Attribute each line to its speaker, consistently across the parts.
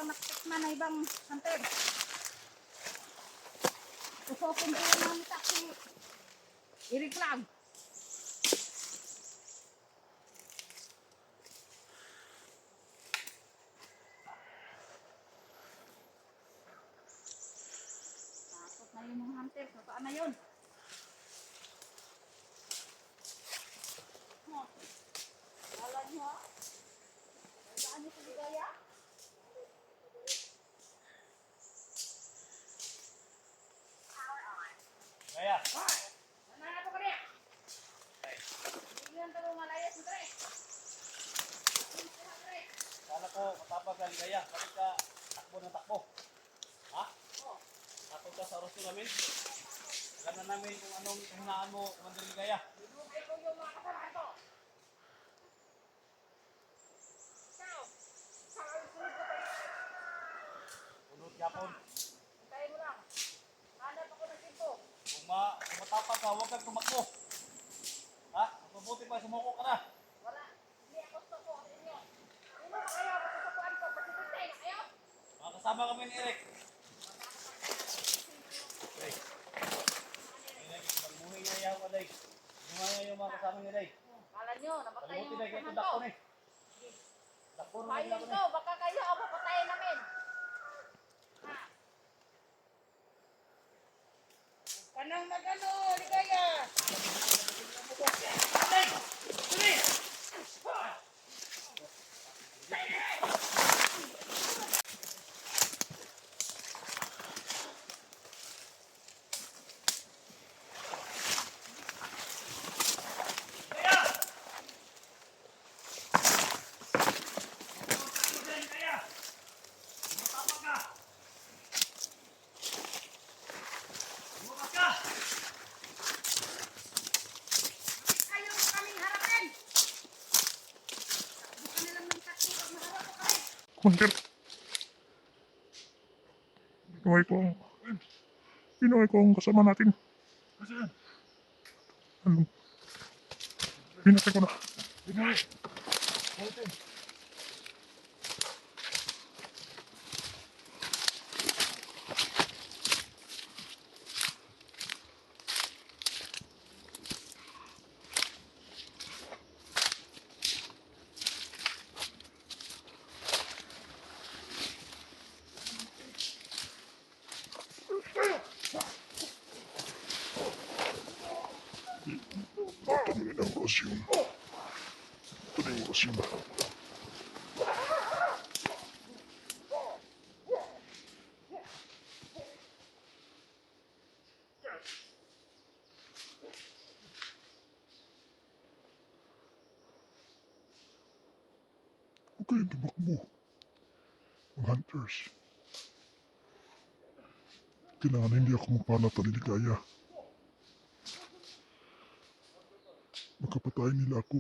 Speaker 1: ang nakatikman na ibang hunter. Kusopin ko yung mga taksi. Irig lang. Takot na yung mga hunter. Saan na yun? Alam nyo ha? Saan nyo sa ligaya?
Speaker 2: Gaya.
Speaker 1: Hoy! Nananato ka niya! Hindi yan talo malayas mo tre.
Speaker 2: Kala ko matapag ka ligaya. Bakit ka takbo ng takbo? Ha? Takot ka sa orasyon namin? Alam na namin kung anong hinaan mo, Commander Ligaya.
Speaker 1: Binugay ko yung mga kasalanan ko. Ikaw! Saan sunod ko tayo?
Speaker 2: Unod yapon.
Speaker 1: Hintayin mo lang. Hanap ako ng simpo.
Speaker 2: Kung matapag ka, huwag kang tumakbo. Ha? Mas mabuti pa, sumuko ka na.
Speaker 1: Wala. Hindi ako suko sa inyo. Sino ba kayo? Masusukuan ko. Presidente na kayo?
Speaker 2: Mga kasama kami ni Eric. Okay. Magbuhay niya yaw ka, Day. Magbuhay niya yung mga kasama niya, Day.
Speaker 1: Kala nyo, napatay
Speaker 2: Palimutin,
Speaker 1: yung
Speaker 2: Day. Kaya
Speaker 1: kasama
Speaker 2: ito
Speaker 1: ko.
Speaker 2: dakpo ni. Dakpo na
Speaker 1: Payo
Speaker 2: nila ko ni.
Speaker 1: ito. Baka kayo ang papatayin namin. Ha? Kanang magano, ligaya. Ayaw mo kaming harapin. Bukan nilang ng taksi pag maharap ko kami.
Speaker 3: Commander, pinuhay ko ang kasama natin.
Speaker 2: Saan?
Speaker 3: Ano? Pinatay ko na.
Speaker 2: Binoy. Balitin.
Speaker 3: Ito na ang orasyon. Ito na yung orasyon. Huwag kayong tumakbo. Mga hunters. Kailangan hindi ako mapalata ni Ligaya. Makapatayin nila ako.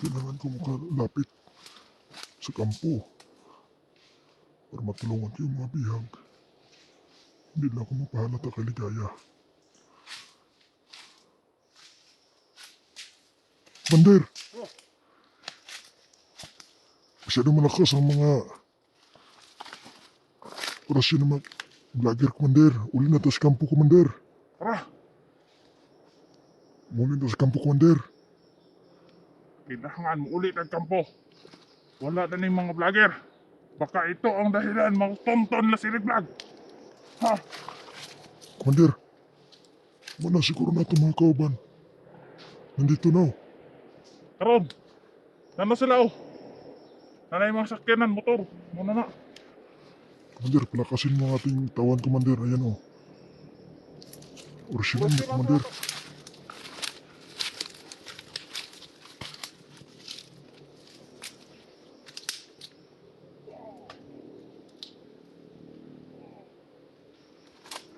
Speaker 3: Kailangan ko makalapit sa kampo para matulungan ko yung mga bihag. Hindi lang ako mapahalata kay Ligaya. Commander! Masyado malakas ang mga orasyon ng mga vlogger, Commander. Uli na tayo sa kampo, Commander.
Speaker 4: Tara,
Speaker 3: Uli na sa kampo, Commander.
Speaker 4: kailangan mo ulit ang kampo. Wala na ng mga vlogger. Baka ito ang dahilan magtonton na si Rick Vlog. Ha?
Speaker 3: Commander, muna siguro na itong mga kauban. Nandito na.
Speaker 4: Karon, nano sila oh. Nanay mga sakyanan, motor. Muna na.
Speaker 3: Commander, palakasin mo ang ating tawan, Commander. Ayan o. Orasyonan niya, Commander.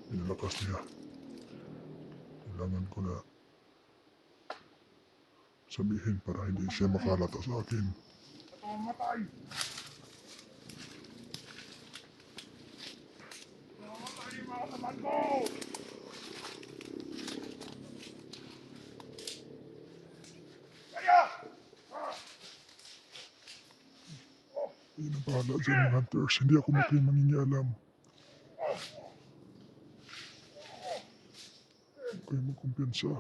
Speaker 3: Pinalakas niya. Kailangan ko na sabihin para hindi siya makalata sa akin.
Speaker 4: Ito ang matay. Laman mo! Kaya!
Speaker 3: Ayun ang bahala dyan mga hunters. Hindi ako mangingialam. Huwag kayo magkumpiyansa.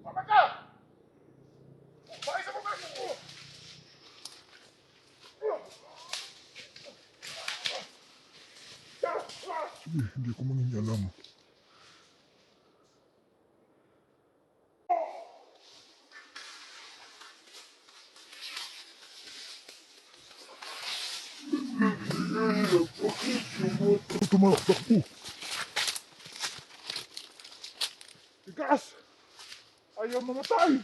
Speaker 4: Laman ka! Bakit sa mga mo?
Speaker 3: Sige, hindi ako mangingialam. Ano tumalaktak po?
Speaker 4: Tigas! Ayaw mamatay!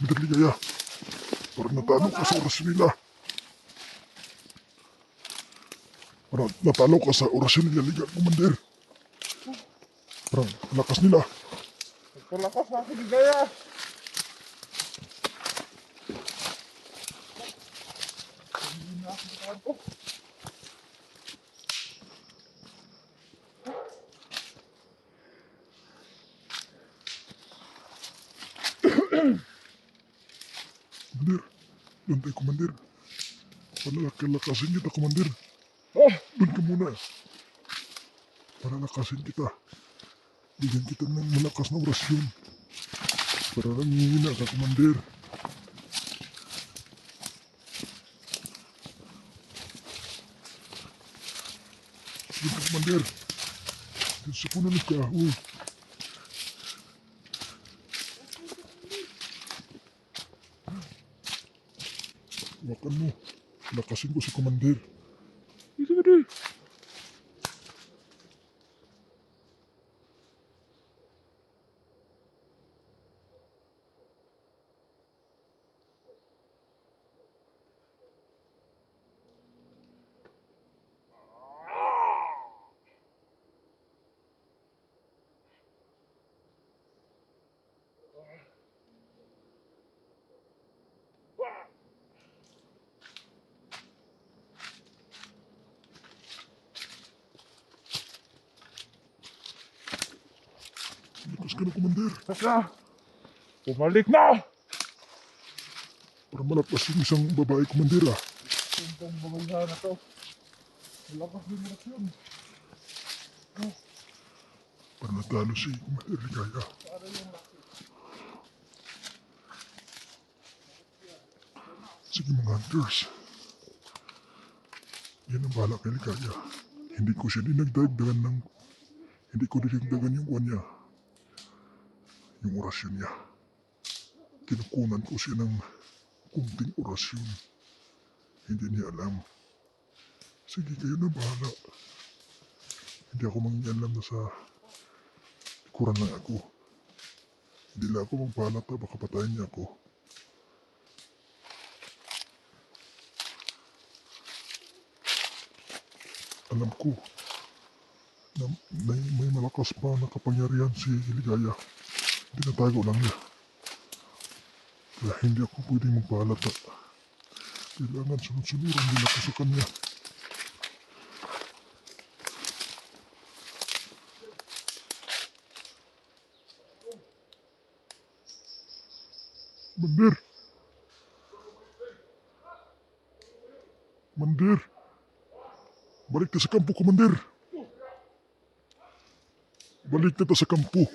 Speaker 3: Madali kaya. Parang natalo ka sa oras nila. Parang natalo ka sa orasyon nila, Liga, Commander. Parang lakas nila.
Speaker 4: Nagkalakas na ako, Ligaya! Hindi na ako nakaan ko.
Speaker 3: Commander, doon tayo, Commander. Palalakasin kita, Commander.
Speaker 4: Oh!
Speaker 3: Doon ka muna. Palalakasin kita. Bigyan kita ng malakas na orasyon. Para nangihina ka, Commander. Doon ka, Commander. Doon sa puno ng kahoy. Hawakan mo. Lakasin ko si Commander.
Speaker 4: Ito ba di?
Speaker 3: Lakas ka na, Commander.
Speaker 4: Basta! Bumalik na!
Speaker 3: Para malakas yung isang babae, Commander, ah.
Speaker 4: Itong bagay na to. Malakas din mo yun.
Speaker 3: Para natalo si Commander Ligaya. Sige mga hunters. Yan ang bahala kay Ligaya. Hindi ko siya dinagdagdagan ng... Hindi ko dinagdagan yung niya. Yung orasyon niya. Kinukunan ko siya ng kunting orasyon. Hindi niya alam. Sige, kayo na bahala. Hindi ako mangingialam na sa likuran lang ako. Hindi lang ako magpahalata, baka patayin niya ako. Alam ko na may malakas pa na kapangyarihan si Ligaya. Tinatago lang niya. Kaya hindi ako pwedeng magpahalata. Kailangan sunod-sunuran din ako sa kanya. Mandir! Mandir! Balik na sa kampo, Commander! Balik na ta sa kampo!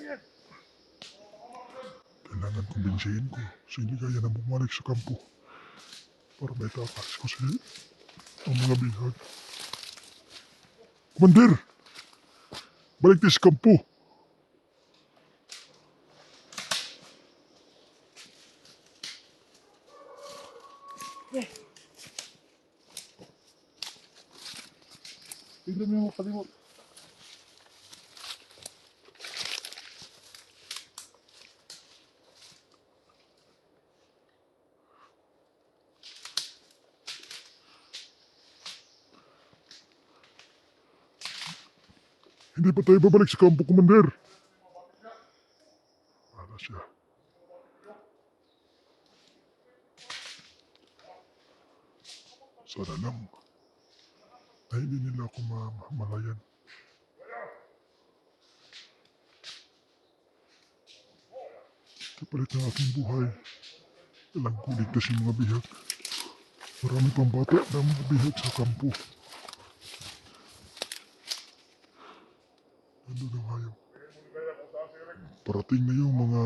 Speaker 3: Kailangan kumbinsihin ko si Ligaya na bumalik sa kampo para may takas ko si ang mga bihag. Commander! Balik na sa kampo!
Speaker 4: Tingnan mo yung kalimot.
Speaker 3: Hindi pa tayo babalik sa kampo, Commander. Wala siya. Sana lang na hindi nila ako malayan. Kapalit ng aking buhay, ilang kuligtas yung mga bihag. Marami pang bata na mga bihag sa kampo. Ano na kayo? Parating na yung mga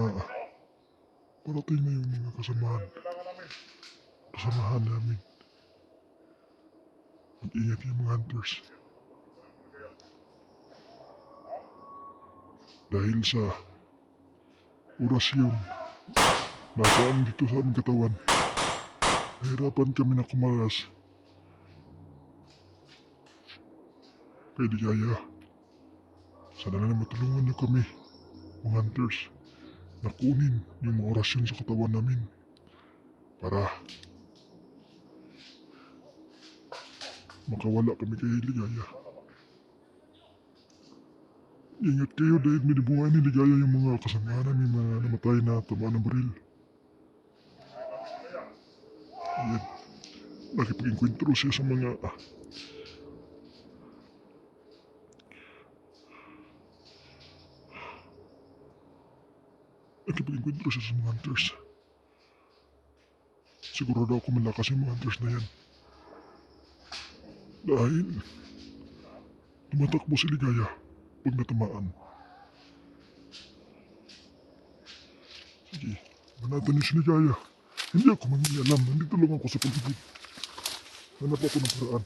Speaker 3: kasamahan namin. Mag-ingat yung mga hunters. Dahil sa orasyon nasaan dito sa aming katawan, nahirapan kami na kumalas. Kaya di kaya, sana na matulungan niyo kami, mga hunters, na kunin yung mga orasyon sa katawan namin para makawala kami kay Ligaya. Ingat kayo dahil minibungan ni Ligaya yung mga kasama namin mga namatay na tama ng baril. Ayan, nakipag-inkwentro siya sa mga nakipag-inkwentro siya sa mga hunters. Sigurado ako malakas yung mga hunters na yan. Dahil tumatakbo si Ligaya pag natamaan. Sige, manatan niyo si Ligaya. Hindi ako mangingialam. Nandito lang ako sa paligid. Hanap ako ng paraan.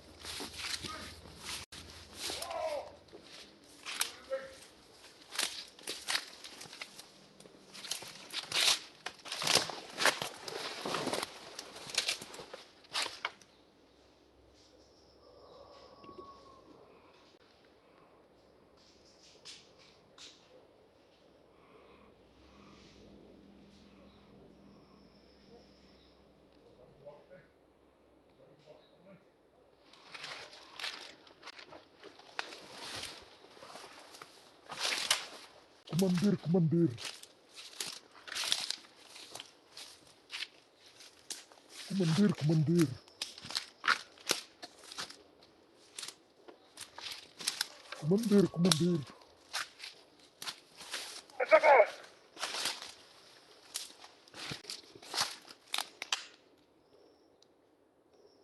Speaker 3: Kumandir, kumandir. Kumandir, kumandir. Kumandir, kumandir.
Speaker 4: Saka!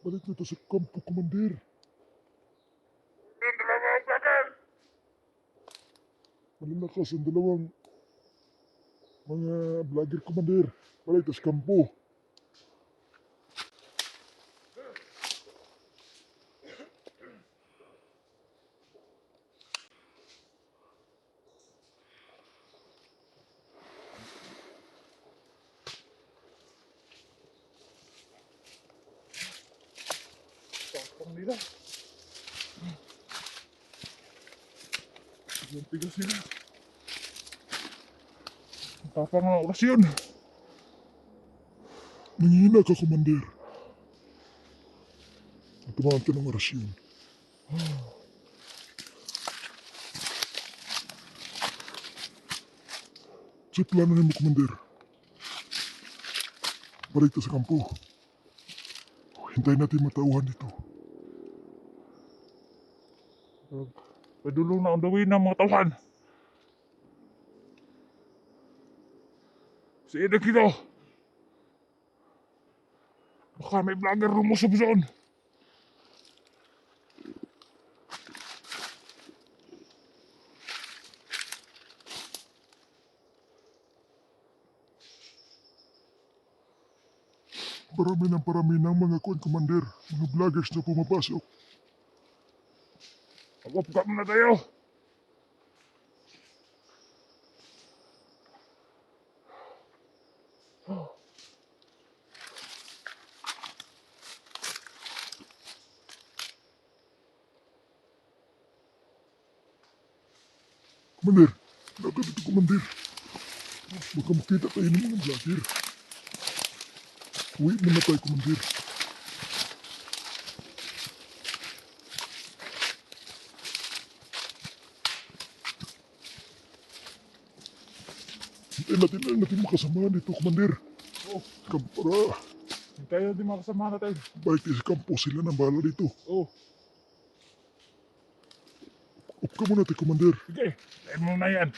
Speaker 3: Balik nito sa kampo, kumandir.
Speaker 4: Yung dalawang vlogger!
Speaker 3: Malalakas ang dalawang mga vlogger, kumandir. Balik nito sa kampo.
Speaker 4: Tapang nila. Tigas nila. Ang tapang ng orasyon.
Speaker 3: Nanghihina ka, kumandir. At tumahan ka ng orasyon. Sa plano niyo mo, kumandir. Balik ka sa kampo. Hintayin natin matauhan dito.
Speaker 4: Padulong na undawin ng mga tauhan. Sa edad kita. Baka may vlogger lumusob doon.
Speaker 3: Parami ng mga kuman-kumander, mga vloggers na pumapasok.
Speaker 4: Mag-upka muna tayo.
Speaker 3: Kumander, dapat ito kumander. Baka makita tayo ng mga vlogger. Uwi muna tayo, kumander. Hintayin natin makasama dito, kumander.
Speaker 4: Oh,
Speaker 3: Para
Speaker 4: tayo din makasama natin.
Speaker 3: balik tayo sa kampo, sila nang bahala dito.
Speaker 4: Oh,
Speaker 3: Up ka muna, te, Commander.
Speaker 4: Sige, tayo mo na yan.